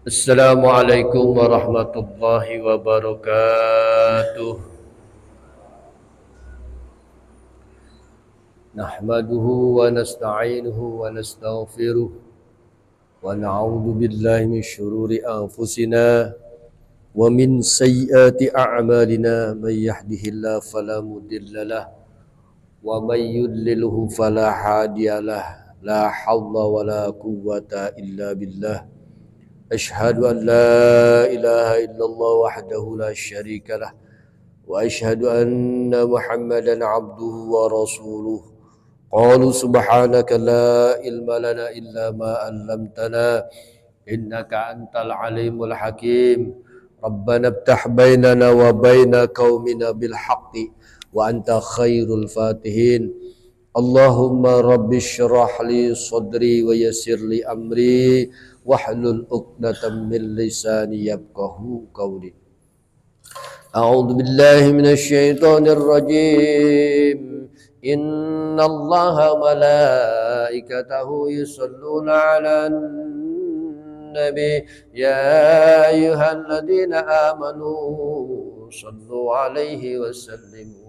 Assalamualaikum warahmatullahi wabarakatuh. Nahmaduhu wa nasta'inuhu wa nastaghfiruh wa na'udzu billahi min syururi anfusina wa min sayyiati a'malina may yahdihillahu fala mudilla lah wa may yudlilhu fala hadiyalah. La haula wa la quwwata illa billah. Ashhadu an la ilaha illallah wahdahu la syarika lah wa ashhadu anna Muhammadan abduhu wa rasuluh. Qalu subhanaka la ilma lana illa ma 'allamtana innaka antal alimul hakim. Rabbana iftah bainana wa baina qaumina bil haqqi wa anta khairul fatihin. Allahumma rabbi syrah li sadri wa yassir li amri wahlul 'uqdatam min lisani yafqahu qawli. A'udzu billahi minasy syaithanir rajim. Innallaha malaikatahu yusholluna 'alan nabi ya ayyuhalladzina amanu shallu 'alaihi wa sallimu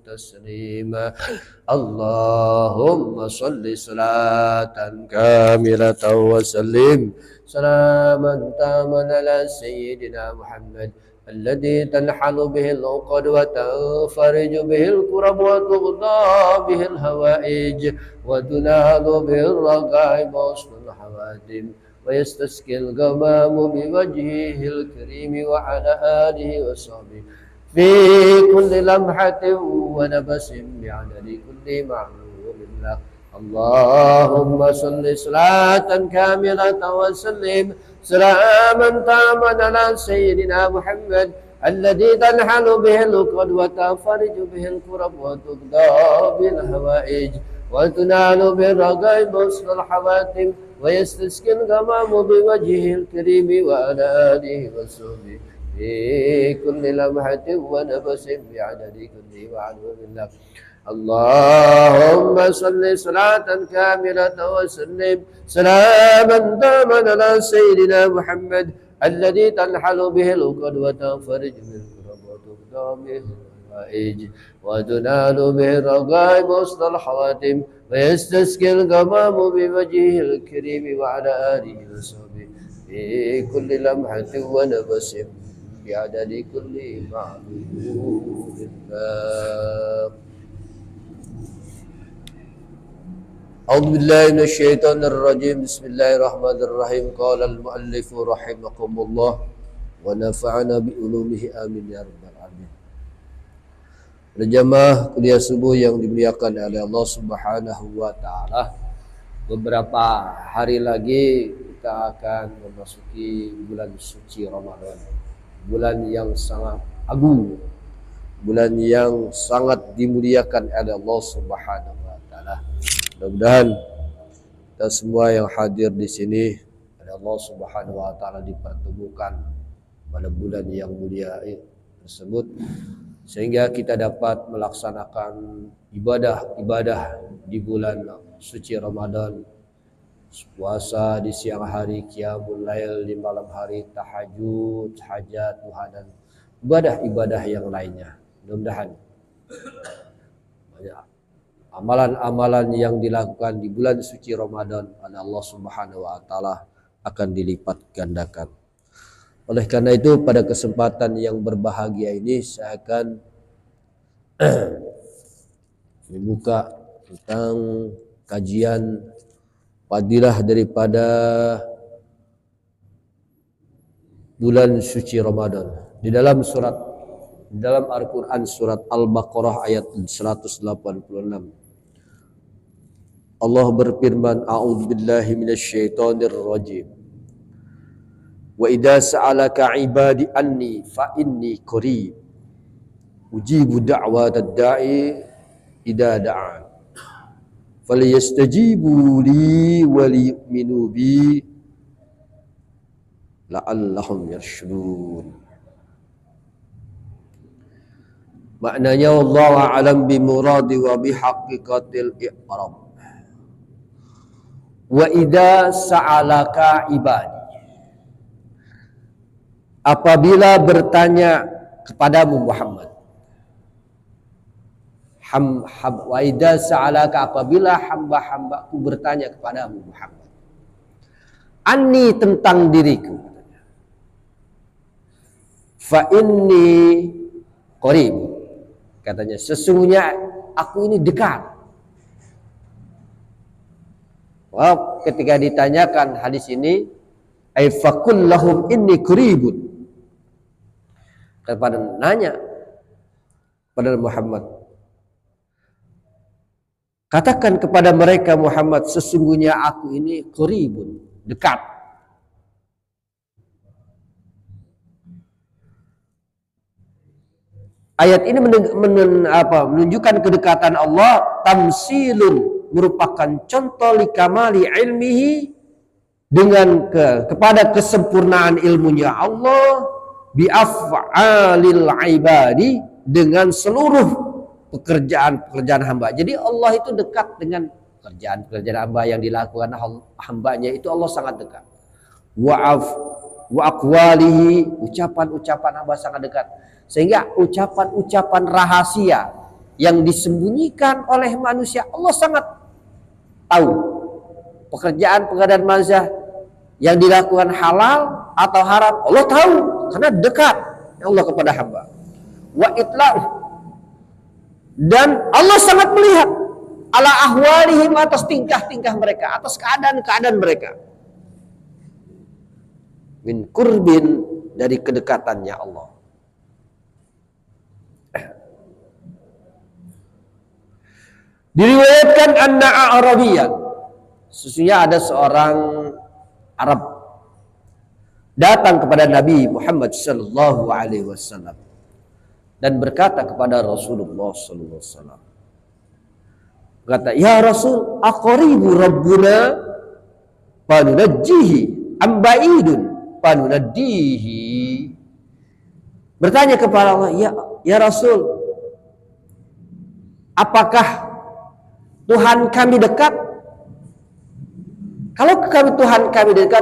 taslima. Allahumma shalli salatan kamilatan wa sallim salaman taman ala sayyidina Muhammad الذي تنحل به العقد وتنفرج به الكرب وتغضى به الهوائج وتنال به الرغائب وحسن الحوادم ويستسقي الغمام بوجهه الكريم وعلى آله وصحبه في كل لمحة ونفس بعدد كل معلوم له. اللهم صل صلاة كاملة وسلم سلاما تاما على سيدنا محمد الذي تنحل به العقد وتنفرج به الكرب وتقضى بالهوائج وتنال بالرغائب وحسن الحواتم ويستسقي الغمام بوجهه الكريم وعلى آله وصحبه في كل لمحة ونفس بعدد كل معلوم له. اللهم صل صلاة كاملة وسلم سلاما تاما على سيدنا محمد الذي تنحل به العقد وتنفرج به الكرب وتقضى به الحوائج وتنال به الرغائب وسط الحواتم ويستسقي الغمام بوجهه الكريم وعلى آله وصحبه في كل لمحة ونفس بعدد كل معلوم الله. أعوذ بالله من الشيطان الرجيم. بسم الله الرحمن الرحيم. قال المؤلف رحمكم الله ونفعنا بعلومه آمين ya rabbal alamin. Berjamaah kuliah subuh yang dimuliakan oleh Allah Subhanahu wa taala. Beberapa hari lagi kita akan memasuki bulan suci Ramadan. Bulan yang sangat agung. Bulan yang sangat dimuliakan oleh Allah Subhanahu wa taala. Mudah-mudahan kita semua yang hadir di sini oleh Allah Subhanahu wa taala dipertemukan pada bulan yang mulia tersebut sehingga kita dapat melaksanakan ibadah-ibadah di bulan suci Ramadan, puasa di siang hari, qiyamul lail di malam hari, tahajud, hajat duha dan ibadah-ibadah yang lainnya. Mudah-mudahan amalan-amalan yang dilakukan di bulan suci Ramadan oleh Allah Subhanahu wa taala akan dilipat gandakan. Oleh karena itu pada kesempatan yang berbahagia ini saya akan membuka tentang kajian fadilah daripada bulan suci Ramadan. Di dalam Al-Quran surat Al-Baqarah ayat 186. Allah berfirman, a'udzubillahi minasyaitonir rajim. Wa idza sa'alaka 'ibadi anni fa inni qarib ujibu da'watad da'i idza da'an falyastajibu li wa liyu'minu bi la'allahum yarshudun. Maknanya wallahu a'lam bi muradi wa bi haqiqatil i'rab. Wa idza sa'alaka ibadi, apabila bertanya kepadamu Muhammad. Wa idza sa'alaka, apabila hamba-hambaku bertanya kepadamu Muhammad. Anni, tentang diriku. Fa inni qarib. Katanya sesungguhnya aku ini dekat. Wow, ketika ditanyakan hadis ini, ay faqul lahum inni qaribun. Kepada nanya pada Muhammad, katakan kepada mereka Muhammad, sesungguhnya aku ini qaribun, dekat. Ayat ini menunjukkan kedekatan Allah, tamsilun, merupakan contoh likamali ilmihi, dengan kepada kesempurnaan ilmunya Allah, bi'af'alil ibadi, dengan seluruh pekerjaan hamba. Jadi Allah itu dekat dengan pekerjaan hamba yang dilakukan hambanya, itu Allah sangat dekat. Wa aqwalihi, ucapan-ucapan hamba sangat dekat. Sehingga ucapan-ucapan rahasia yang disembunyikan oleh manusia, Allah sangat tahu. Pekerjaan manusia yang dilakukan halal atau haram, Allah tahu, karena dekat Allah kepada hamba. Wa itla'u, dan Allah sangat melihat ala ahwalihim, atas tingkah-tingkah mereka, atas keadaan-keadaan mereka. Min kurbin, dari kedekatannya Allah. Diriwayatkan anna Arabiyan, sesungguhnya ada seorang Arab datang kepada Nabi Muhammad sallallahu alaihi wasallam dan berkata kepada Rasulullah sallallahu alaihi wasallam, kata, ya Rasul, aqaribu rabbuna panunajjihi am ba'idun panunaddihi. Bertanya kepada Allah, ya Rasul, apakah Tuhan kami dekat? Kalau Tuhan kami dekat,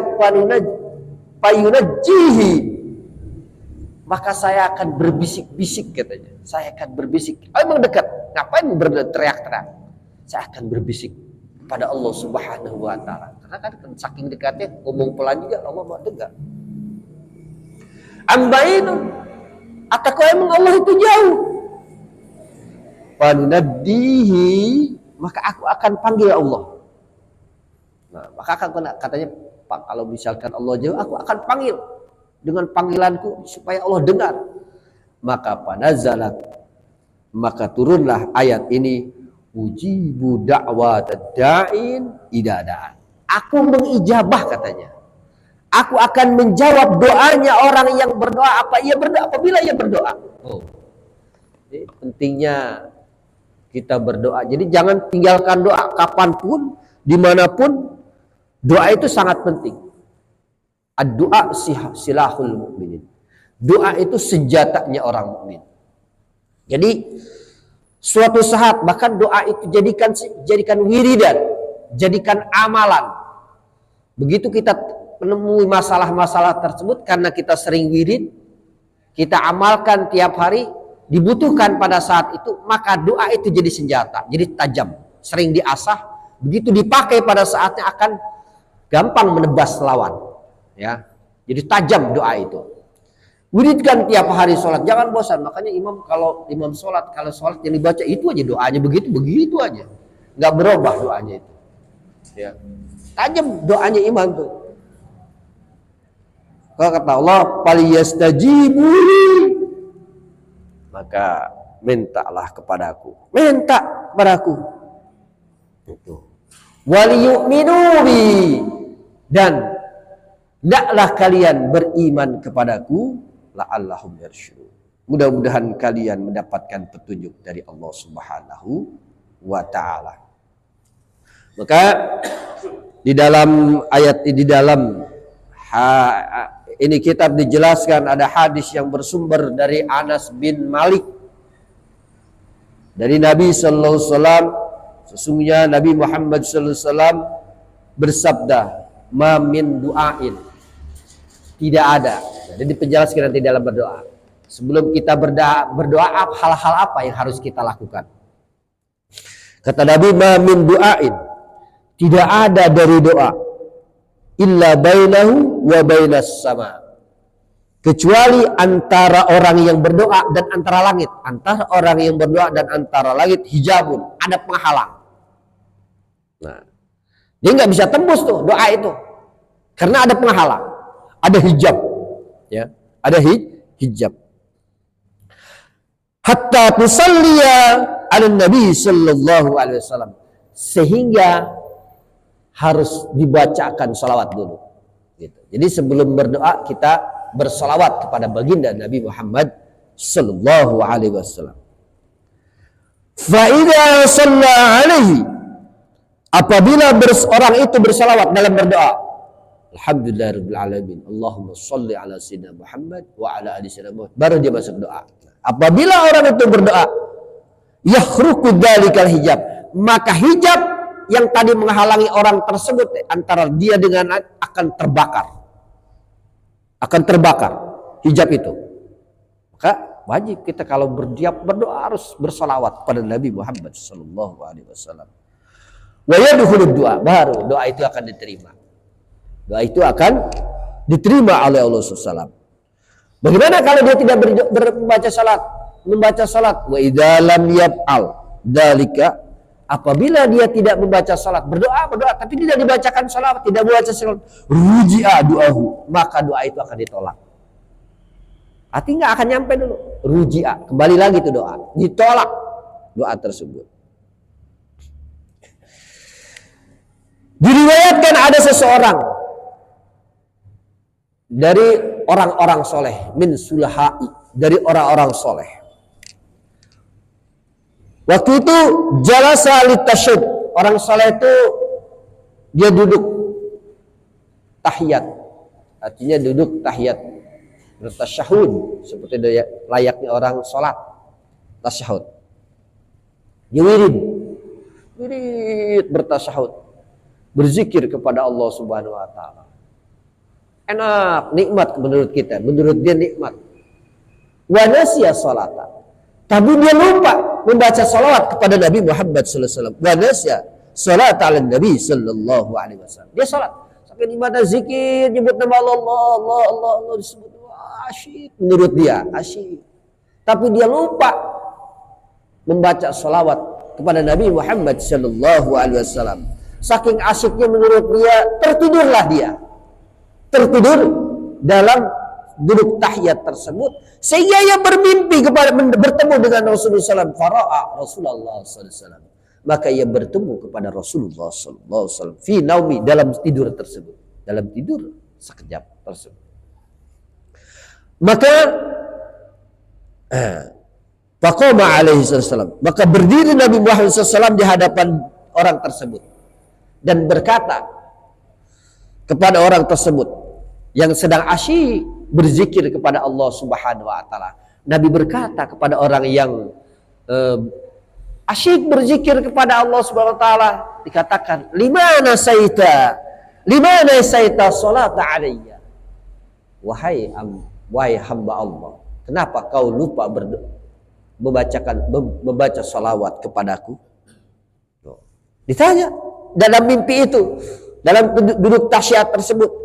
payunajjihi, maka saya akan berbisik-bisik, katanya. Saya akan berbisik. Oh, emang dekat? Ngapain berteriak-teriak? Saya akan berbisik kepada Allah Subhanahu wa taala. Karena kan saking dekatnya, ngomong pelan juga Allah mau dengar. Ambainu, ataukah emang Allah itu jauh? Panunaddihi, maka aku akan panggil Allah. Nah, maka katanya, Pak, kalau misalkan Allah jauh, aku akan panggil dengan panggilanku supaya Allah dengar. Maka panazalat, maka turunlah ayat ini, ujibu da'watad da'in idadaan. Aku mengijabah, katanya. Aku akan menjawab doanya orang yang berdoa apabila ia berdoa. Oh. Jadi pentingnya kita berdoa. Jadi jangan tinggalkan doa kapanpun, dimanapun. Doa itu sangat penting. Ad-doa silahul mu'minin. Doa itu senjatanya orang mukmin. Jadi suatu saat bahkan doa itu jadikan wiridan, jadikan amalan. Begitu kita menemui masalah-masalah tersebut, karena kita sering wirid, kita amalkan tiap hari, dibutuhkan pada saat itu, maka doa itu jadi senjata, jadi tajam, sering diasah, begitu dipakai pada saatnya akan gampang menebas lawan, ya. Jadi tajam doa itu. Wiridkan tiap hari sholat, jangan bosan. Makanya kalau imam sholat, kalau sholat yang dibaca itu aja doanya, begitu aja, nggak berubah doanya itu, ya. Tajam doanya imam tuh. Kalau kata Allah, faliyastajibuli, maka mintalah kepadaku, minta kepadaku. Itu. Waliyu'minu bi, dan hendaklah kalian beriman kepadaku, la'allahum yarsyudun. Mudah-mudahan kalian mendapatkan petunjuk dari Allah Subhanahu wa taala. Maka di dalam ayat ini kitab dijelaskan ada hadis yang bersumber dari Anas bin Malik dari Nabi sallallahu alaihi wasallam. Sesungguhnya Nabi Muhammad sallallahu alaihi wasallam bersabda, ma min du'ain, tidak ada Jadi dipenjelaskan nanti dalam berdoa. Sebelum kita berdoa hal-hal apa yang harus kita lakukan? Kata Nabi, ma min du'ain, tidak ada dari doa illa bainahu wa bainas sama, kecuali antara orang yang berdoa dan antara langit. Antara orang yang berdoa dan antara langit hijabun, ada penghalang. Nah, dia nggak bisa tembus tuh doa itu karena ada penghalang, ada hijab, ya, ada hijab. Hatta tusalliya ala Nabi sallallahu alaihi wasallam, sehingga harus dibacakan salawat dulu. Gitu. Jadi sebelum berdoa kita bersalawat kepada baginda Nabi Muhammad sallallahu alaihi wasallam. Fa idza shalla alaihi, apabila orang itu bersalawat dalam berdoa, alhamdulillahirabbil alamin, Allahumma shalli ala sayyidina Muhammad wa ala ali sayyidina Muhammad, baru dia masuk doa. Apabila orang itu berdoa, yakhruqu dzalikal hijab, maka hijab yang tadi menghalangi orang tersebut antara dia dengan akan terbakar. Akan terbakar hijab itu. Maka wajib kita kalau berdoa harus bersalawat kepada Nabi Muhammad sallallahu alaihi wasallam. Wa yadkhulud du'a, baru doa itu akan diterima. Doa itu akan diterima oleh Allah SAW. Bagaimana kalau dia tidak membaca salat? Wa idza lam yaf'al dzalika, apabila dia tidak membaca salat, berdoa tapi tidak dibacakan salat, tidak membaca salat, ruji'a du'ahu, maka doa itu akan ditolak. Artinya nggak akan nyampe dulu. Ruji'a, kembali lagi itu doa, ditolak doa tersebut. Diriwayatkan ada seseorang dari orang-orang soleh, min sulahai, dari orang-orang soleh. Waktu itu jalasa litasyud, orang soleh itu dia duduk tahiyat, artinya duduk tahiyat bertasyahud, seperti layaknya orang sholat tasyahud. Dia wirid bertasyahud, berzikir kepada Allah Subhanahu wa taala. Enak, nikmat menurut kita, menurut dia nikmat. Wa nasiya salata, tapi dia lupa membaca salawat kepada Nabi Muhammad sallallahu alaihi wasallam. Wa nasiya salat ala Nabi sallallahu alaihi wasallam. Dia salat, sampai di mana zikir, nyebut nama Allah disebut, asyik menurut dia, asyik. Tapi dia lupa membaca salawat kepada Nabi Muhammad sallallahu alaihi wasallam. Saking asyiknya menurut dia, tertidurlah dia. Tertidur dalam duduk tahiyat tersebut, sehingga ia bermimpi bertemu dengan Rasulullah SAW. Fara'a Rasulullah SAW, maka ia bertemu kepada Rasulullah SAW fi naumi, dalam tidur tersebut, dalam tidur sekejap tersebut. Maka faqama alaihi salam, maka berdiri Nabi Muhammad SAW di hadapan orang tersebut dan berkata kepada orang tersebut yang sedang asyik berzikir kepada Allah Subhanahu wa taala. Nabi berkata kepada orang yang asyik berzikir kepada Allah Subhanahu wa taala, dikatakan, limana saita salata alayya, wahai hamba Allah, kenapa kau lupa membaca salawat kepadaku? Ditanya dalam mimpi itu, dalam duduk tasyahud tersebut.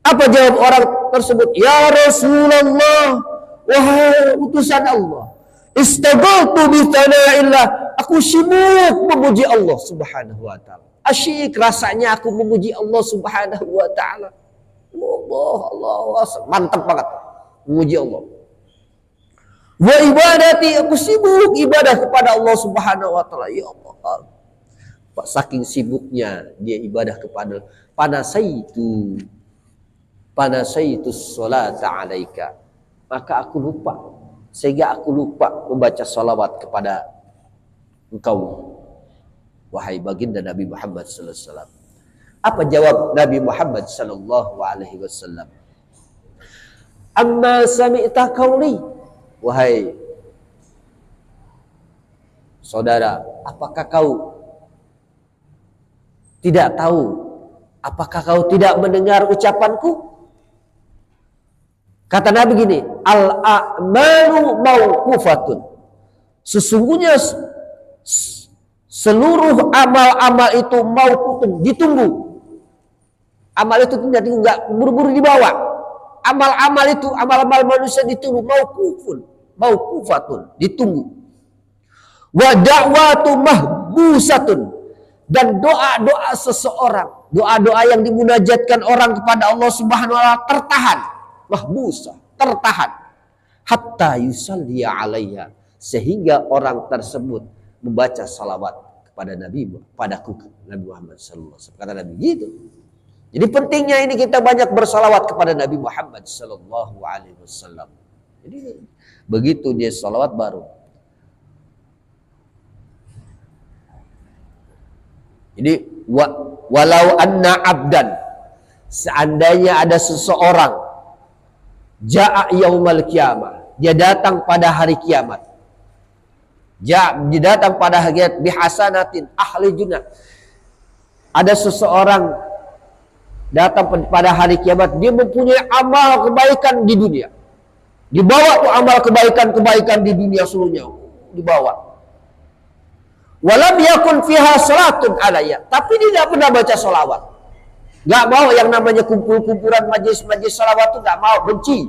Apa jawab orang tersebut? Ya Rasulullah, wahai utusan Allah, istaghaltu bi thana'illah, aku sibuk memuji Allah Subhanahu wa taala. Asyik rasanya aku memuji Allah Subhanahu wa taala. Allah, mantap banget memuji Allah. Wa ibadati, aku sibuk ibadah kepada Allah Subhanahu wa taala. Ya Allah, saking sibuknya dia ibadah kepada panasaitu sholata alaika, maka aku lupa, sehingga aku lupa membaca salawat kepada engkau, wahai baginda Nabi Muhammad sallallahu alaihi wasallam. Apa jawab Nabi Muhammad sallallahu alaihi wasallam? Amma sami'ta qauli, wahai saudara, apakah kau tidak tahu? Apakah kau tidak mendengar ucapanku? Kata Nabi gini, al-a'malu mauqufatun. Sesungguhnya seluruh amal-amal itu mauqufun, ditunggu. Amal itu tidak ditunggu, enggak buru-buru dibawa. Amal-amal itu, amal-amal manusia ditunggu, mauqufatun, ditunggu. Wa da'watu mahbusatun, dan doa-doa seseorang, doa-doa yang dimunajatkan orang kepada Allah Subhanahu wa taala tertahan, mahbusa, tertahan, hatta yusalli alaiha, sehingga orang tersebut membaca salawat kepada Nabi, padaku Nabi Muhammad sallallahu alaihi wasallam. Kata Nabi gitu. Jadi pentingnya ini kita banyak bersalawat kepada Nabi Muhammad sallallahu alaihi wasallam. Jadi begitu dia salawat baru. Jadi walau anna abdan, seandainya ada seseorang ja'a yaumal qiyamah, dia datang pada hari kiamat. Dia datang pada hari kiamat bihasanatin ahli jannah. Ada seseorang datang pada hari kiamat, dia mempunyai amal kebaikan di dunia. Dibawa tuh amal kebaikan-kebaikan di dunia seluruhnya, dibawa. Walam yakun fiha salatun alayya, tapi dia tidak pernah baca salawat. Gak mau yang namanya kumpul-kumpulan majlis-majlis salawat itu gak mau, benci.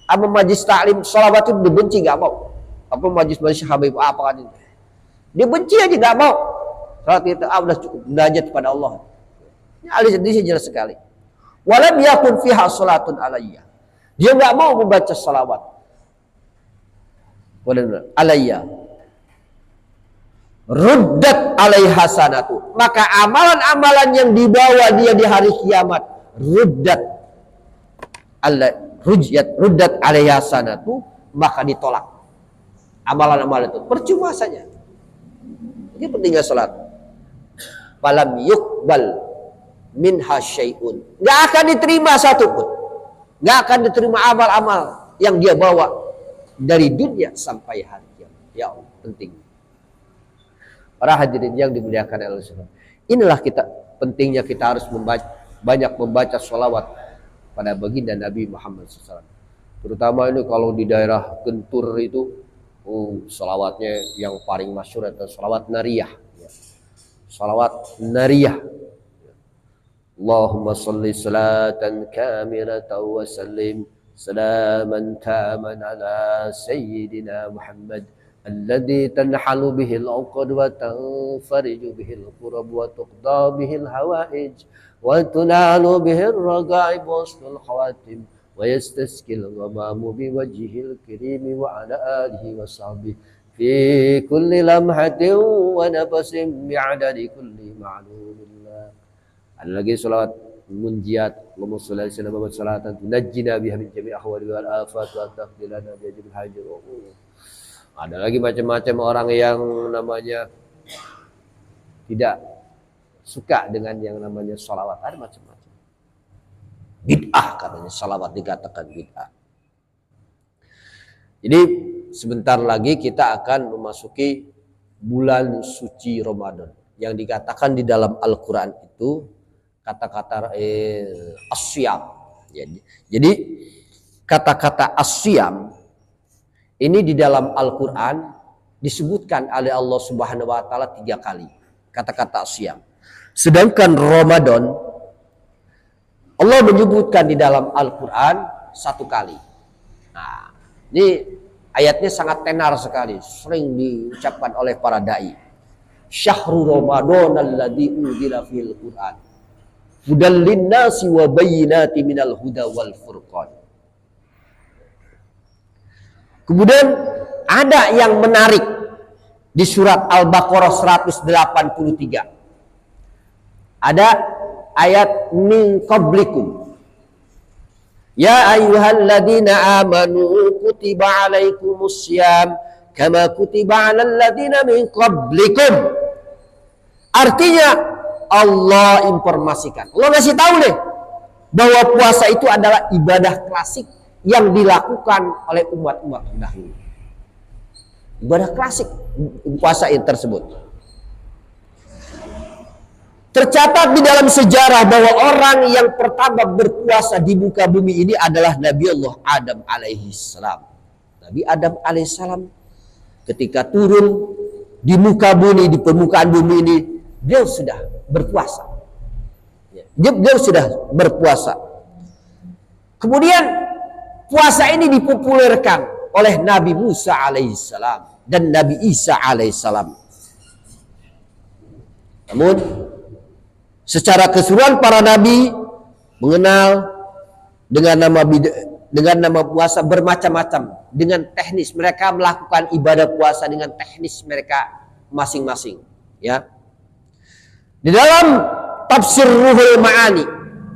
Sama majlis taklim salawat itu dibenci, gak mau. Apa majlis-majlis habib apa kan itu. Dia benci aja, gak mau. Salat itu udah cukup, munajat kepada Allah. Ini hadis jelas sekali. Walam yakun fiha salatun alayya. Dia gak mau membaca salawat. Alayya. Ruddat alaiha sanatu, maka amalan-amalan yang dibawa dia di hari kiamat ruddat alaiha sanatu, maka ditolak amalan-amalan itu, percuma saja. Ini pentingnya salat. Falam yuqbal minha syai'un, enggak akan diterima satu pun, enggak akan diterima amal-amal yang dia bawa dari dunia sampai hari kiamat. Ya Allah, penting. Para hadirin yang dimuliakan Allah, inilah pentingnya kita harus banyak membaca sholawat pada baginda Nabi Muhammad SAW. Terutama ini kalau di daerah Gentur itu, sholawatnya yang paling masyhur adalah sholawat nariyah. Sholawat nariyah. Allahumma salli salatan kamilatan wa sallim salaman taman ala sayyidina Muhammad الذي تنحل به العقد وتنفرج به الكرب وتقضى به الحوائج وتنال به الرغائب وحسن الخواتم ويستسقي الغمام بوجهه الكريم وعلى آله وصحبه في كل لمحة ونفس بعدد كل معلوم الله. Ada lagi salawat munjiat, Allahumma shalli ala sayyidina Muhammad salatan tunajjina biha min jami'i ahwali wal afat wa taqdilana bi ajril hajr. Ada lagi macam-macam orang yang namanya tidak suka dengan yang namanya sholawat. Ada macam-macam. Bid'ah katanya, sholawat dikatakan bid'ah. Jadi sebentar lagi kita akan memasuki bulan suci Ramadan. Yang dikatakan di dalam Al-Quran itu kata-kata asyam. Jadi kata-kata asyam ini di dalam Al-Quran disebutkan oleh Allah Subhanahu wa taala 3 kali kata-kata asyam. Sedangkan Ramadan Allah menyebutkan di dalam Al-Quran 1 kali. Nah, ini ayatnya sangat tenar sekali, sering diucapkan oleh para dai. Syahrul Ramadan alladzi unzila fil Qur'an hudal linnasi wa bayyinatin minal huda wal furqan. Kemudian ada yang menarik di surat Al-Baqarah 183. Ada ayat min qablikum. Ya ayyuhalladzina amanu kutiba alaikumus syiyam kama kutiba alal ladzina min qablikum. Artinya Allah informasikan. Allah ngasih tahu deh bahwa puasa itu adalah ibadah klasik yang dilakukan oleh umat-umat dahulu. Ibadah klasik puasa tersebut. Tercatat di dalam sejarah bahwa orang yang pertama berpuasa di muka bumi ini adalah Nabi Allah Adam alaihi salam. Nabi Adam alaihi salam ketika turun di muka bumi, di permukaan bumi ini, beliau sudah berpuasa. Beliau sudah berpuasa. Kemudian puasa ini dipopulerkan oleh Nabi Musa alaihi salam dan Nabi Isa alaihi salam. Namun secara keseluruhan para nabi mengenal dengan nama puasa bermacam-macam, dengan teknis mereka melakukan ibadah puasa dengan teknis mereka masing-masing, ya. Di dalam tafsir Ruhul Ma'ani,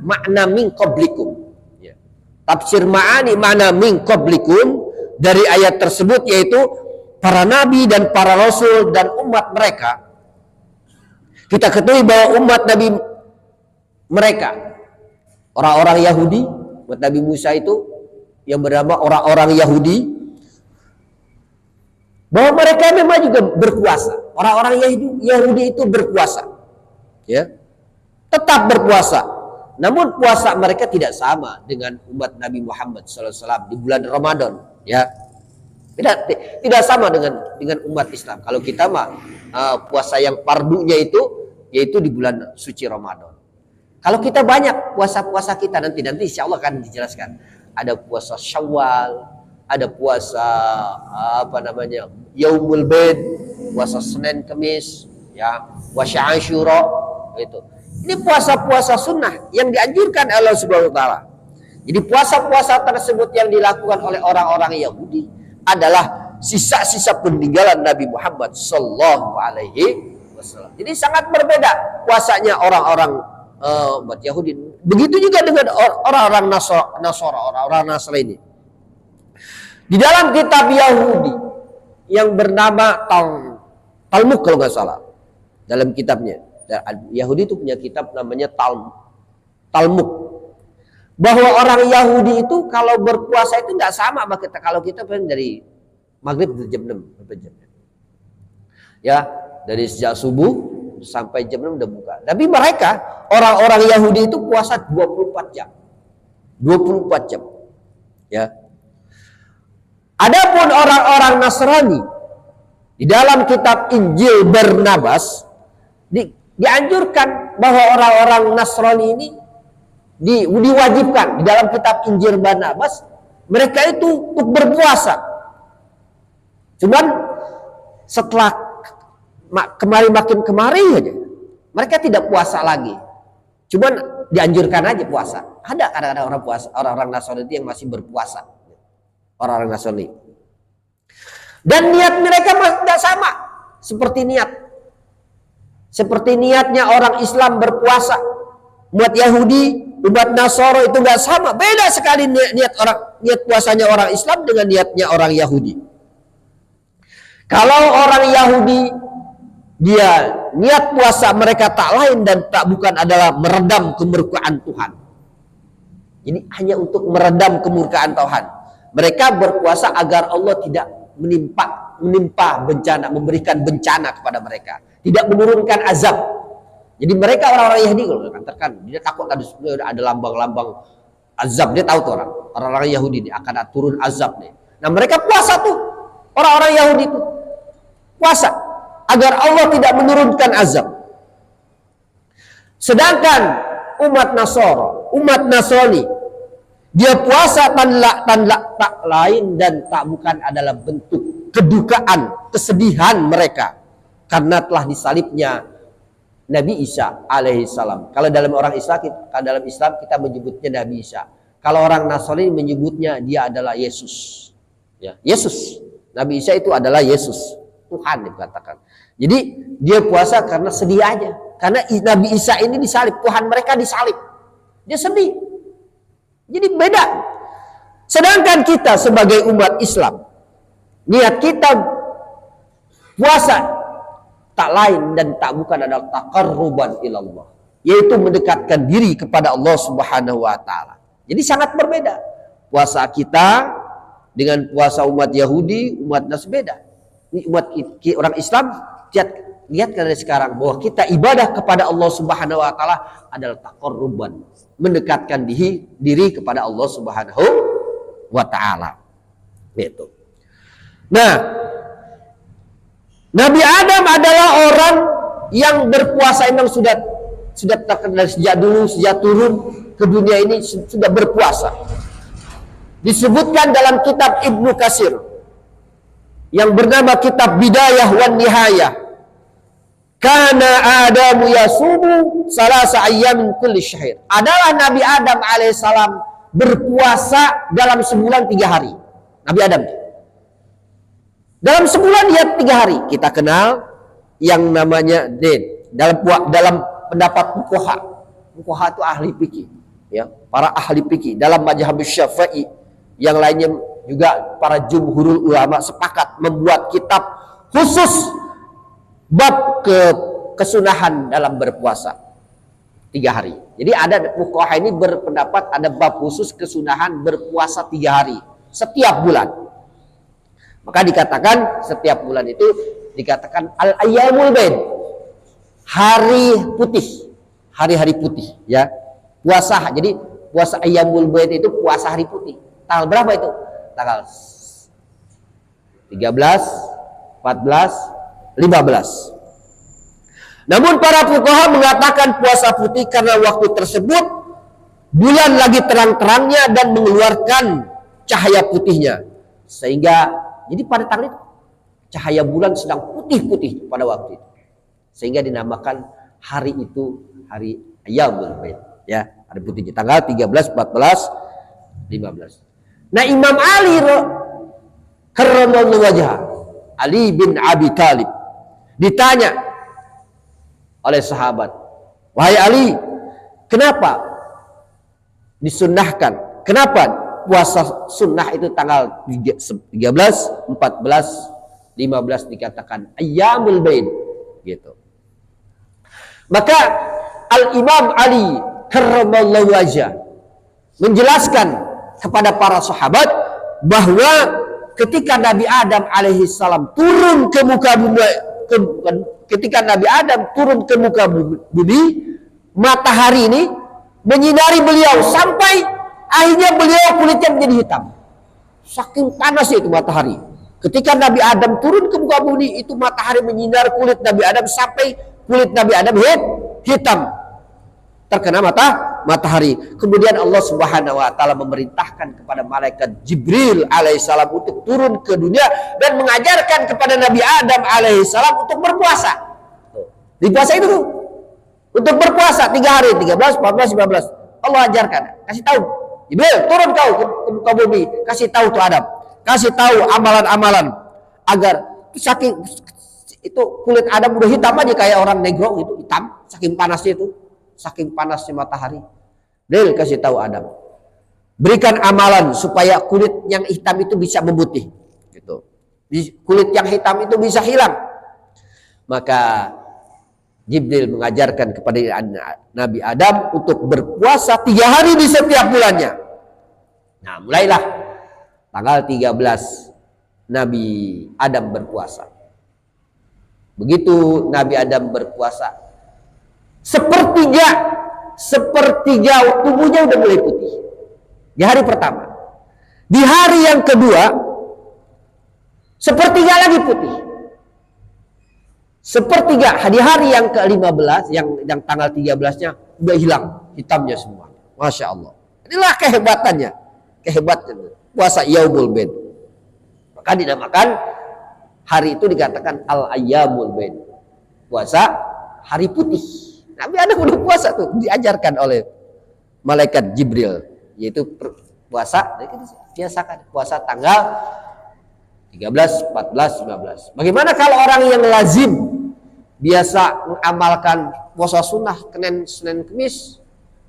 makna min qablikum, ya. Tafsir Ma'ani makna min qablikum dari ayat tersebut yaitu para nabi dan para rasul dan umat mereka. Kita ketahui bahwa umat Nabi mereka, orang-orang Yahudi, umat Nabi Musa itu yang bernama orang-orang Yahudi, bahwa mereka memang juga berpuasa. Orang-orang Yahudi itu berpuasa, ya, tetap berpuasa. Namun puasa mereka tidak sama dengan umat Nabi Muhammad SAW di bulan Ramadan, ya. Tidak sama dengan umat Islam. Kalau kita mah puasa yang fardunya itu yaitu di bulan suci Ramadan. Kalau kita banyak puasa-puasa kita nanti insya Allah akan dijelaskan. Ada puasa Syawal, ada puasa Yaumul Bid, puasa Senin Kamis, ya, puasa Asyura itu. Ini puasa-puasa sunnah yang dianjurkan Allah Subhanahu wa taala. Jadi puasa-puasa tersebut yang dilakukan oleh orang-orang Yahudi adalah sisa-sisa peninggalan Nabi Muhammad sallallahu alaihi wasallam. Jadi sangat berbeda puasanya orang-orang umat Yahudi. Begitu juga dengan orang-orang Nasara, orang-orang Nasrani. Di dalam kitab Yahudi yang bernama Talmud kalau nggak salah, dalam kitabnya Yahudi itu punya kitab namanya Talmud. Bahwa orang Yahudi itu kalau berpuasa itu nggak sama sama kita. Kalau kita dari maghrib jam 6 sampai jam 6. Ya, dari sejak subuh sampai jam 6 udah buka. Tapi mereka, orang-orang Yahudi itu puasa 24 jam. 24 jam. Ya. Adapun orang-orang Nasrani di dalam kitab Injil Barnabas dianjurkan bahwa orang-orang Nasrani ini diwajibkan di dalam kitab Injil Barnabas mereka itu untuk berpuasa. Cuman setelah makin kemari aja mereka tidak puasa lagi. Cuman dianjurkan aja puasa. Ada kadang-kadang orang puasa, orang-orang Nasrani itu yang masih berpuasa. Orang-orang Nasrani. Dan niat mereka tidak sama seperti niatnya orang Islam berpuasa. Umat Yahudi, umat Nasara itu nggak sama, beda sekali niat puasanya orang Islam dengan niatnya orang Yahudi. Kalau orang Yahudi dia niat puasa mereka tak lain dan tak bukan adalah meredam kemurkaan Tuhan. Jadi hanya untuk meredam kemurkaan Tuhan. Mereka berpuasa agar Allah tidak menimpa bencana, memberikan bencana kepada mereka, tidak menurunkan azab. Jadi mereka orang-orang Yahudi kalau katakan dia takut ada lambang-lambang azab, dia tahu tuh orang-orang Yahudi ini akan turun azab nih. Nah mereka puasa tuh, orang-orang Yahudi itu puasa agar Allah tidak menurunkan azab. Sedangkan umat Nasrani dia puasa tak lain dan tak bukan adalah bentuk kedukaan, kesedihan mereka karena telah disalibnya Nabi Isa alaihi salam. Kalau dalam Islam kita menyebutnya Nabi Isa. Kalau orang Nasrani menyebutnya dia adalah Yesus. Ya, Yesus. Nabi Isa itu adalah Yesus, Tuhan dikatakan. Jadi dia puasa karena sedih aja. Karena Nabi Isa ini disalib, Tuhan mereka disalib. Dia sedih. Jadi beda. Sedangkan kita sebagai umat Islam, niat kita puasa tak lain dan tak bukan adalah taqarruban ilallah, yaitu mendekatkan diri kepada Allah Subhanahu wa taala. Jadi sangat berbeda. Puasa kita dengan puasa umat Yahudi, umat Nasrani beda. Ini orang Islam lihat dari sekarang bahwa kita ibadah kepada Allah Subhanahu wa taala adalah taqarruban, mendekatkan diri kepada Allah Subhanahu wa taala. Gitu. Nah, Nabi Adam adalah orang yang berpuasa, memang sudah terkenal sejak dulu, sejak turun ke dunia ini sudah berpuasa. Disebutkan dalam kitab Ibnu Katsir yang bernama kitab Bidayah wan Nihayah, kana Adamu yasumu salasa ayyamin kulli syahr. Adalah Nabi Adam alaihissalam berpuasa dalam sebulan 3 hari. Nabi Adam dalam sebulan dia 3 hari. Kita kenal yang namanya dalam pendapat fuqaha. Fuqaha itu ahli fikih, ya, para ahli fikih dalam mazhab Syafi'i, yang lainnya juga para jumhurul ulama sepakat membuat kitab khusus bab kesunahan dalam berpuasa 3 hari. Jadi ada fuqaha ini berpendapat ada bab khusus kesunahan berpuasa 3 hari setiap bulan. Maka dikatakan setiap bulan itu dikatakan al-ayyamul bayd, hari putih, hari-hari putih, ya. Puasa, jadi puasa ayyamul bayd itu puasa hari putih. Tanggal berapa itu? Tanggal 13, 14, 15. Namun para fuqaha mengatakan puasa putih karena waktu tersebut bulan lagi terang-terangnya dan mengeluarkan cahaya putihnya. Sehingga jadi pada tanggal itu cahaya bulan sedang putih-putih pada waktu itu. Sehingga dinamakan hari itu hari Ayyamul Bayd, ya, hari putihnya tanggal 13, 14, 15. Nah, Imam Ali karramallahu wajhah, Ali bin Abi Thalib, ditanya oleh sahabat, "Wahai Ali, kenapa disunnahkan? Kenapa puasa sunnah itu tanggal 13, 14, 15 dikatakan Ayyamul Bayd?" Gitu. Maka Al-Imam Ali karramallahu wajhah menjelaskan kepada para sahabat bahwa ketika Nabi Adam alaihissalam turun ke muka bumi, ketika Nabi Adam turun ke muka bumi, matahari ini menyinari beliau sampai akhirnya beliau kulitnya menjadi hitam. Saking panasnya itu matahari. Ketika Nabi Adam turun ke muka bumi, itu matahari menyinar kulit Nabi Adam sampai kulit Nabi Adam hitam, terkena matahari. Kemudian Allah Subhanahu wa taala memerintahkan kepada malaikat Jibril alaihissalam untuk turun ke dunia dan mengajarkan kepada Nabi Adam alaihissalam untuk berpuasa. Di puasa itu tuh, untuk berpuasa 3 hari, 13, 14, 15. Allah ajarkan, kasih tahu Jibril, turun kau ke muka bumi, kasih tahu tuh Adam, kasih tahu amalan-amalan agar saking itu kulit Adam udah hitam aja kayak orang negro itu, hitam saking panasnya itu, saking panasnya matahari. Jibril kasih tahu Adam, berikan amalan supaya kulit yang hitam itu bisa memutih, gitu. Kulit yang hitam itu bisa hilang. Maka Jibril mengajarkan kepada Nabi Adam untuk berpuasa 3 hari di setiap bulannya. Nah, mulailah tanggal 13 Nabi Adam berpuasa. Begitu Nabi Adam berpuasa, sepertiga tubuhnya udah mulai putih di hari pertama. Di hari yang kedua, sepertiga lagi putih. Sepertiga di hari yang ke-15, yang tanggal 13-nya udah hilang hitamnya semua. Masya Allah. Inilah kehebatannya puasa Yaumul Bayd. Maka dinamakan hari itu dikatakan Al-Ayyamul Bayd, puasa hari putih. Nabi Adam udah puasa tuh, diajarkan oleh malaikat Jibril, yaitu puasa, biasakan puasa tanggal 13, 14, 15. Bagaimana kalau orang yang lazim biasa mengamalkan puasa sunnah Senin Kamis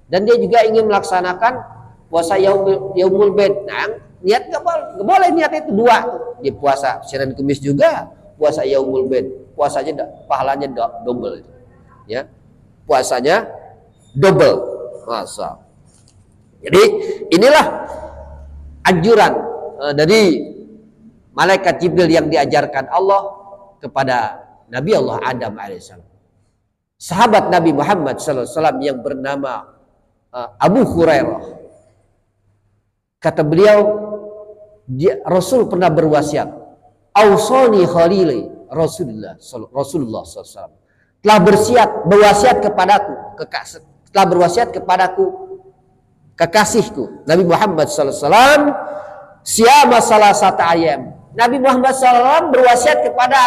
dan dia juga ingin melaksanakan puasa Yaumul Bayd? Nah, niat nggak boleh niat itu dua tuh. Dia puasa Senin Kamis juga, puasa Yaumul Bayd, puasanya pahalanya double itu. Ya. Puasanya double. Masa. Jadi inilah anjuran dari malaikat Jibril yang diajarkan Allah kepada Nabi Allah Adam alaihissalam. Sahabat Nabi Muhammad SAW yang bernama Abu Hurairah, kata beliau, Rasul pernah berwasiat, Ausani Khalili Rasulullah SAW telah berwasiat kepadaku kekasihku Nabi Muhammad SAW siyama salah satu ayam. Nabi Muhammad SAW berwasiat kepada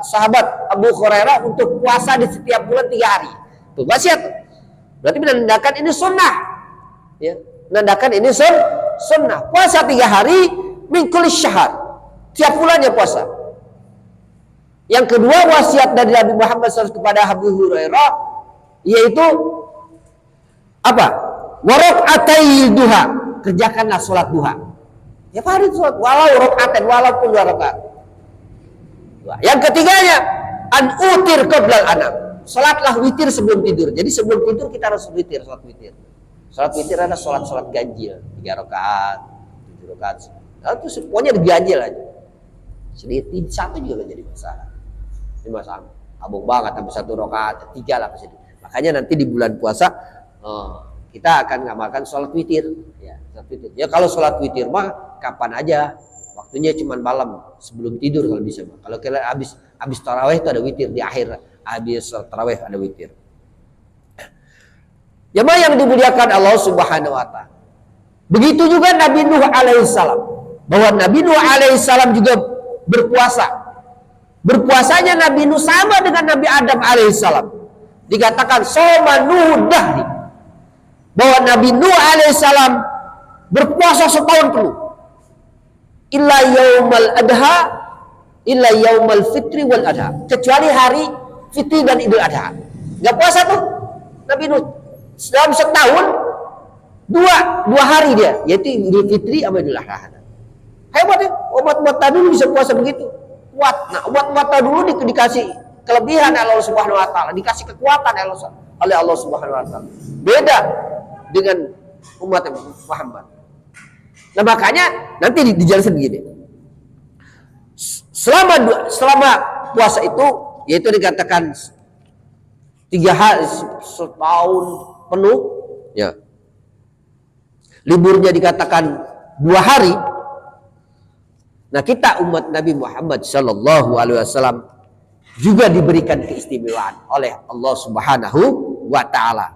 sahabat Abu Hurairah untuk puasa di setiap bulan 3 hari. Tuh wasiat. Berarti menandakan ini sunnah. Ya, menandakan ini sunnah. Puasa 3 hari min kulli syahr. Tiap bulannya puasa. Yang kedua wasiat dari Nabi Muhammad SAW kepada Abu Hurairah yaitu apa? Waraqatai duha. Kerjakanlah sholat duha. Tiap hari sholat walaupun 2 rakaat. Yang ketiganya an utir qoblal anam. Salatlah witir sebelum tidur. Jadi sebelum tidur kita harus witir, salat witir. Salat witir adalah salat ganjil, 3 rakaat, 7 rakaat. Nah, itu semuanya diganjil aja. Sedikit satu juga jadi masalah. Ini masalah. Abang banget sampai 1 rakaat, 3 lah pasti. Makanya nanti di bulan puasa kita akan ngamalkan salat witir. Ya, salat witir. Ya kalau salat witir mah kapan aja. Waktunya cuma malam sebelum tidur kalau bisa. Kalau kalian habis tarawih itu ada witir di akhir, habis tarawih ada witir. Jemaah yang dimuliakan Allah Subhanahu wa taala. Begitu juga Nabi Nuh alaihissalam. Bahwa Nabi Nuh alaihissalam juga berpuasa. Berpuasanya Nabi Nuh sama dengan Nabi Adam alaihissalam. Dikatakan soma Nuh dahri. Bahwa Nabi Nuh alaihissalam berpuasa setahun penuh. Illa yaumal fitri wal adha, kecuali hari fitri dan idul adha. Nggak puasa tuh Nabi Nuh dalam setahun dua hari dia, yaitu idul fitri sama idul adha. Hebat ya, umat-umat dulu bisa puasa begitu kuat. Nah, umat-umat dulu dikasih kelebihan Allah Subhanahu wa taala, dikasih kekuatan oleh Allah Subhanahu wa taala. Beda dengan umat Muhammad. Nah makanya nanti dijelaskan begini. Selama puasa itu, yaitu dikatakan 3 hari setahun penuh, ya. Liburnya dikatakan 2 hari. Nah kita umat Nabi Muhammad Shallallahu Alaihi Wasallam juga diberikan keistimewaan oleh Allah Subhanahu Wa Taala.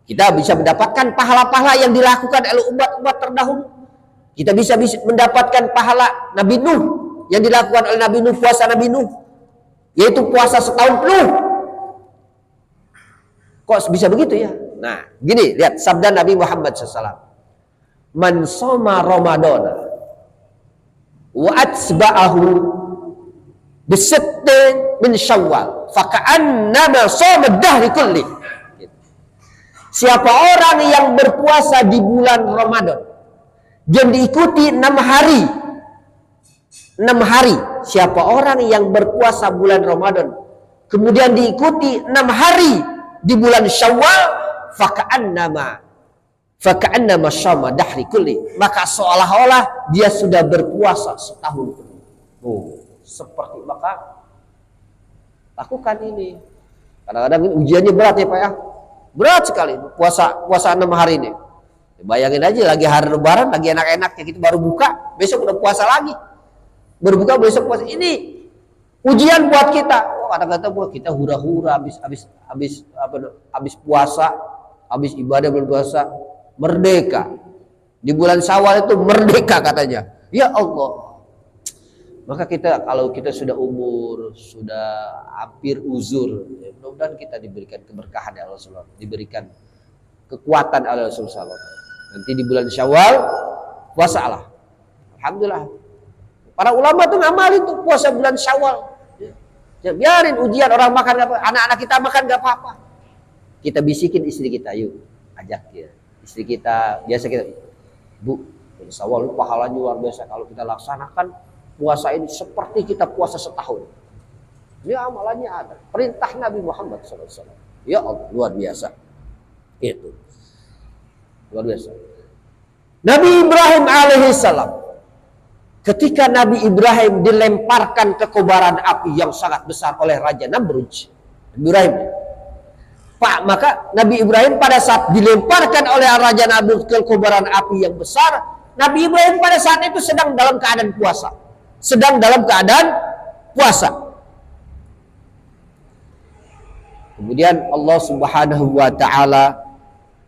Kita bisa mendapatkan pahala-pahala yang dilakukan oleh umat-umat terdahulu. Kita bisa mendapatkan pahala Nabi Nuh yang dilakukan oleh Nabi Nuh, puasa Nabi Nuh, yaitu puasa setahun penuh. Kok bisa begitu ya? Nah, gini, lihat sabda Nabi Muhammad SAW. Man soma Ramadana wa atsba'ahu bisittin min Syawal faka'annama soma dahri kulli. Siapa orang yang berpuasa di bulan Ramadan dan diikuti 6 hari. 6 hari. Siapa orang yang berpuasa bulan Ramadan kemudian diikuti 6 hari di bulan Syawal, faka'annama syama dahri kulli, maka seolah-olah dia sudah berpuasa setahun penuh. Seperti maka lakukan ini. Kadang-kadang ujiannya berat ya Pak ya. Berat sekali puasa 6 hari ini. Bayangin aja lagi hari lebaran, lagi enak-enaknya kita baru buka, besok udah puasa lagi. Berbuka besok puasa. Ini ujian buat kita. Kata-kata buat kita hura-hura habis puasa, habis ibadah berpuasa, merdeka. Di bulan Syawal itu merdeka katanya. Ya Allah. Maka kita kalau kita sudah umur, sudah hampir uzur, ya mudah-mudahan kita diberikan keberkahan ya Allah, diberikan kekuatan oleh Rasulullah. Nanti di bulan Syawal puasalah. Alhamdulillah. Para ulama tuh ngamalin tuh puasa bulan Syawal. Ya, biarin ujian orang makan gak apa, anak-anak kita makan gak apa-apa. Kita bisikin istri kita, yuk ajak dia. Istri kita biasa kita, Bu, bulan Syawal pahalanya luar biasa kalau kita laksanakan puasa ini seperti kita puasa setahun. Ini amalannya ada. Perintah Nabi Muhammad SAW. Ya Allah, luar biasa. Itu. Luar biasa. Nabi Ibrahim alaihissalam Ketika Nabi Ibrahim dilemparkan ke kobaran api yang sangat besar oleh Raja Namrud, maka Nabi Ibrahim pada saat dilemparkan oleh Raja Namrud ke kobaran api yang besar, Nabi Ibrahim pada saat itu sedang dalam keadaan puasa. Kemudian Allah Subhanahu wa taala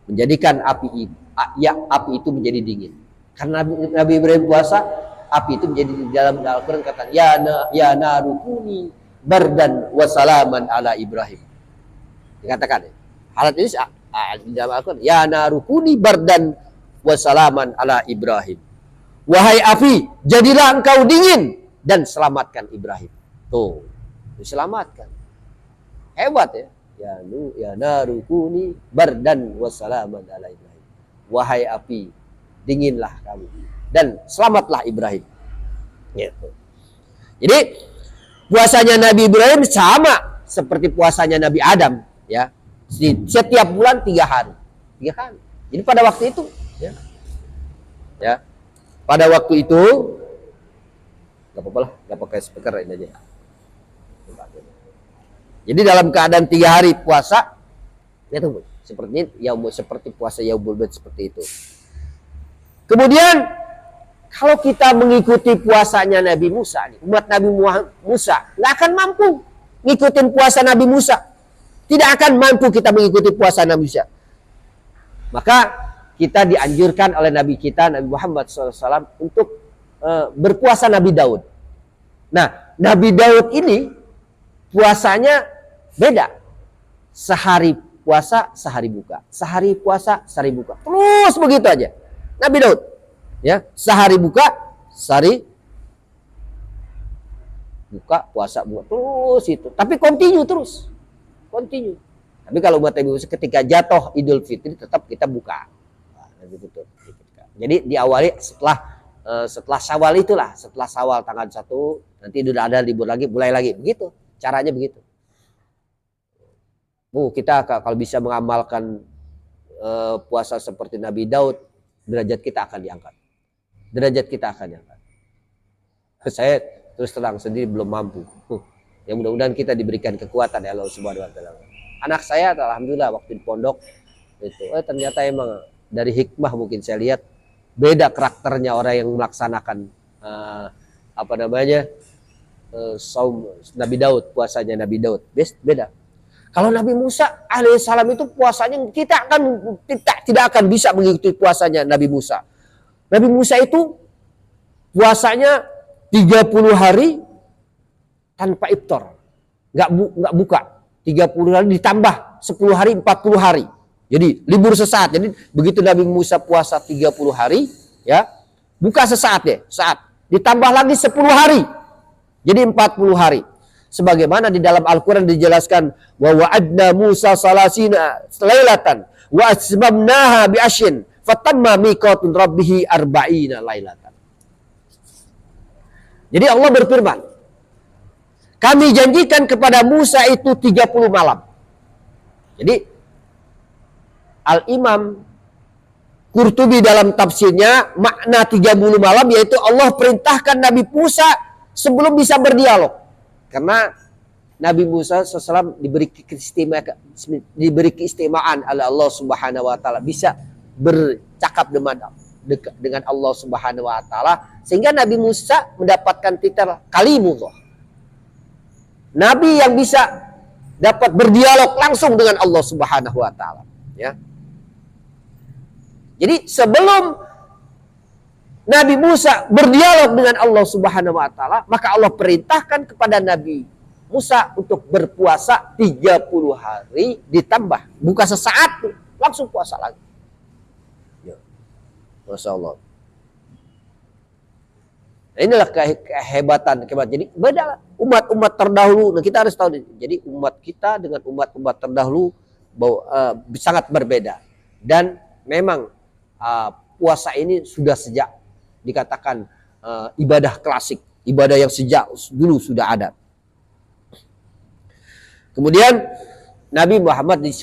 menjadikan api itu menjadi dingin. Karena Nabi Ibrahim puasa, api itu menjadi di dalam Al-Quran kata ya narukuni bardan wa salaman ala Ibrahim. Dikatakan halat ini di dalam Al-Quran, ya narukuni bardan wa salaman ala Ibrahim. Wahai api, jadilah engkau dingin dan selamatkan Ibrahim. Tuh, diselamatkan. Hebat ya. Ya narukuni bardan wa salaman ala Ibrahim. Wahai api, dinginlah kamu dan selamatlah Ibrahim. Gitu. Jadi puasanya Nabi Ibrahim sama seperti puasanya Nabi Adam, ya. Setiap bulan 3 hari. Jadi pada waktu itu, ya. Pada waktu itu nggak apa-apa lah, nggak pakai speaker ini aja. Jadi dalam keadaan 3 hari puasa, itu seperti puasa Yaumul Bid seperti itu. Kemudian kalau kita mengikuti puasanya Nabi Musa, umat Nabi Musa nggak akan mampu ngikutin puasa Nabi Musa. Tidak akan mampu kita mengikuti puasa Nabi Musa. Maka kita dianjurkan oleh Nabi kita, Nabi Muhammad SAW, untuk berpuasa Nabi Daud. Nah, Nabi Daud ini puasanya beda. Sehari puasa, sehari buka. Sehari puasa, sehari buka. Terus begitu aja. Nabi Daud, ya, sehari buka, sehari buka, puasa, buka, terus itu. Tapi continue. Tapi kalau umat Nabi Musa ketika jatuh Idul Fitri tetap kita buka. Jadi diawali setelah Syawal itulah, setelah Syawal tanggal 1, nanti udah ada libur lagi, mulai lagi, begitu. Caranya begitu. Kita kalau bisa mengamalkan puasa seperti Nabi Daud, derajat kita akan diangkat. Saya terus terang sendiri belum mampu. Ya mudah-mudahan kita diberikan kekuatan ya Allah Subhanahu wa taala. Anak saya alhamdulillah waktu di pondok itu ternyata emang dari hikmah mungkin saya lihat beda karakternya orang yang melaksanakan saum Nabi Daud, puasanya Nabi Daud. Beda. Kalau Nabi Musa alaihissalam itu puasanya kita tidak akan bisa mengikuti puasanya Nabi Musa. Nabi Musa itu puasanya 30 hari tanpa iftar. Nggak buka. 30 hari ditambah 10 hari 40 hari. Jadi libur sesaat. Jadi begitu Nabi Musa puasa 30 hari, ya, buka sesaat deh, saat. Ditambah lagi 10 hari. Jadi 40 hari. Sebagaimana di dalam Al-Quran dijelaskan, wa wa'adna Musa salasina lailatan wa asbabnaha bi asyin fatamma miqatun rabbih arba'ina lailatan. Jadi Allah berfirman, kami janjikan kepada Musa itu 30 malam. Jadi Al-Imam Qurtubi dalam tafsirnya makna 30 malam yaitu Allah perintahkan Nabi Musa sebelum bisa berdialog. Karena Nabi Musa SAW diberi keistimewaan oleh Allah Subhanahu wa taala, bisa bercakap dengan Allah Subhanahu wa taala, sehingga Nabi Musa mendapatkan titel Kalimullah. Nabi yang bisa dapat berdialog langsung dengan Allah Subhanahu wa taala, ya. Jadi sebelum Nabi Musa berdialog dengan Allah Subhanahu wa taala, maka Allah perintahkan kepada Nabi Musa untuk berpuasa 30 hari ditambah buka sesaat langsung puasa lagi. Ya. Masya Allah. Nah, inilah kehebatan. Jadi beda umat-umat terdahulu. Nah, kita harus tahu. Jadi umat kita dengan umat-umat terdahulu sangat berbeda. Dan memang puasa ini sudah sejak dikatakan ibadah klasik, ibadah yang sejak dulu sudah ada. Kemudian Nabi Muhammad di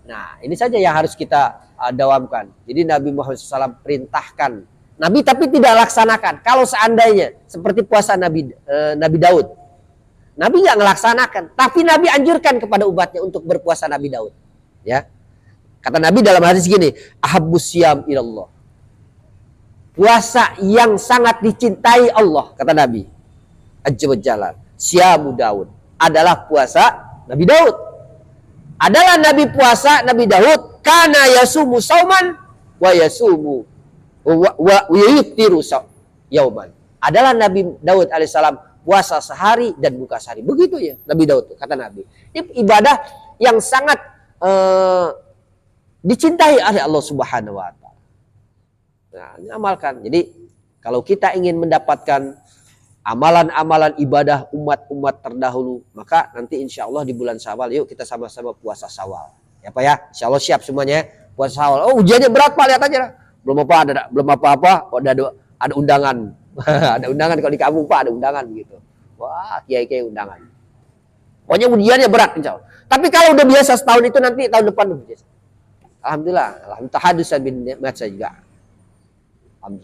nah ini saja yang harus kita dawamkan. Jadi Nabi Muhammad SAW perintahkan Nabi tapi tidak laksanakan. Kalau seandainya seperti puasa Nabi Daud, Nabi nggak melaksanakan, tapi Nabi anjurkan kepada umatnya untuk berpuasa Nabi Daud. Ya, kata Nabi dalam hadis gini, ahabbus siyam ilallah. Puasa yang sangat dicintai Allah, kata Nabi. Azza wa Jalla, syamu Daud adalah puasa Nabi Daud. Adalah Nabi puasa Nabi Daud kana yasumu sauman wa yasumu wa yutiru yauman. Adalah Nabi Daud alaihissalam puasa sehari dan buka sehari. Begitu ya Nabi Daud, kata Nabi. Ini ibadah yang sangat dicintai oleh Allah Subhanahu wa taala. Nah, ini amalkan. Jadi kalau kita ingin mendapatkan amalan-amalan ibadah umat-umat terdahulu, maka nanti insya Allah di bulan Syawal, yuk kita sama-sama puasa Syawal. Ya Pak ya, insya Allah siap semuanya puasa Syawal. Oh ujiannya berat Pak, lihat aja. Belum apa-apa, ada undangan. Ada undangan kalau di kampung Pak, ada undangan begitu. Wah, kiai-kiai undangan. Pokoknya ujiannya berat insya Allah. Tapi kalau udah biasa setahun itu nanti tahun depan udah biasa. Alhamdulillah tahadusan bin nikmat saya juga.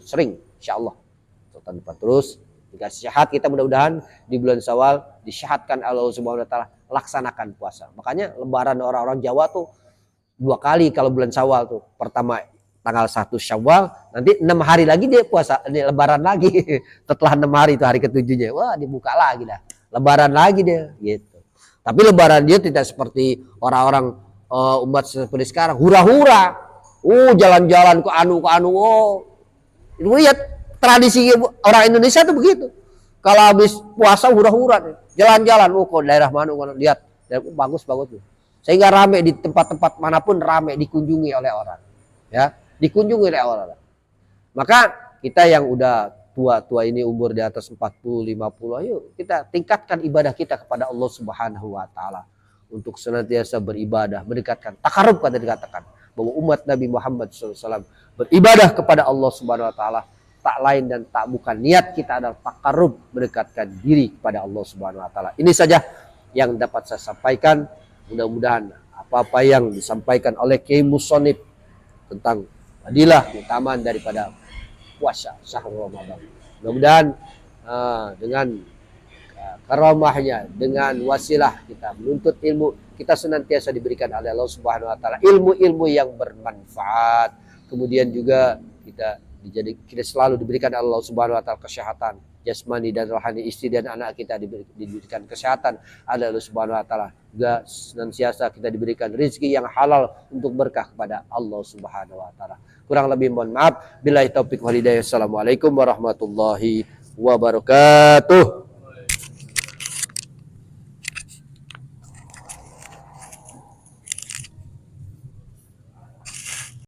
Sering insya Allah tahun depan terus dikasih syahadat kita, mudah-mudahan di bulan Syawal disyahatkan Allah Subhanahu wa taala laksanakan puasa. Makanya lebaran orang-orang Jawa tuh 2 kali kalau bulan Syawal tuh. Pertama tanggal 1 Syawal, nanti 6 hari lagi dia puasa, dia lebaran lagi. Setelah 6 hari itu hari ke-7-nya, wah dibuka lagi dah. Lebaran lagi dia gitu. Tapi lebaran dia tidak seperti orang-orang umat seperti sekarang hura-hura. Jalan-jalan ke anu. Lihat tradisi orang Indonesia tuh begitu. Kalau habis puasa hura-hura, jalan-jalan, kok daerah mana, lihat, bagus tuh. Sehingga rame di tempat-tempat manapun, rame dikunjungi oleh orang, ya, dikunjungi oleh orang. Maka kita yang udah tua-tua ini umur di atas 40-50, ayo kita tingkatkan ibadah kita kepada Allah Subhanahu wa taala untuk senantiasa beribadah, mendekatkan takarub, kata dikatakan bahwa umat Nabi Muhammad SAW beribadah kepada Allah Subhanahu wa taala tak lain dan tak bukan niat kita adalah takarub, mendekatkan diri kepada Allah Subhanahu wa taala. Ini saja yang dapat saya sampaikan. Mudah-mudahan apa-apa yang disampaikan oleh Kiai Musonib tentang fadilah keutamaan daripada puasa syahrul Ramadan, mudah-mudahan dengan karamahnya, dengan wasilah kita menuntut ilmu, kita senantiasa diberikan oleh Allah Subhanahu wa taala ilmu-ilmu yang bermanfaat. Kemudian juga kita selalu diberikan Allah Subhanahu wa taala kesehatan jasmani dan rohani, istri dan anak kita diberikan kesehatan oleh Allah Subhanahu wa taala. Juga senantiasa kita diberikan rezeki yang halal untuk berkah kepada Allah Subhanahu wa taala. Kurang lebih mohon maaf. Billahi taufik wal hidayah. Assalamualaikum warahmatullahi wabarakatuh.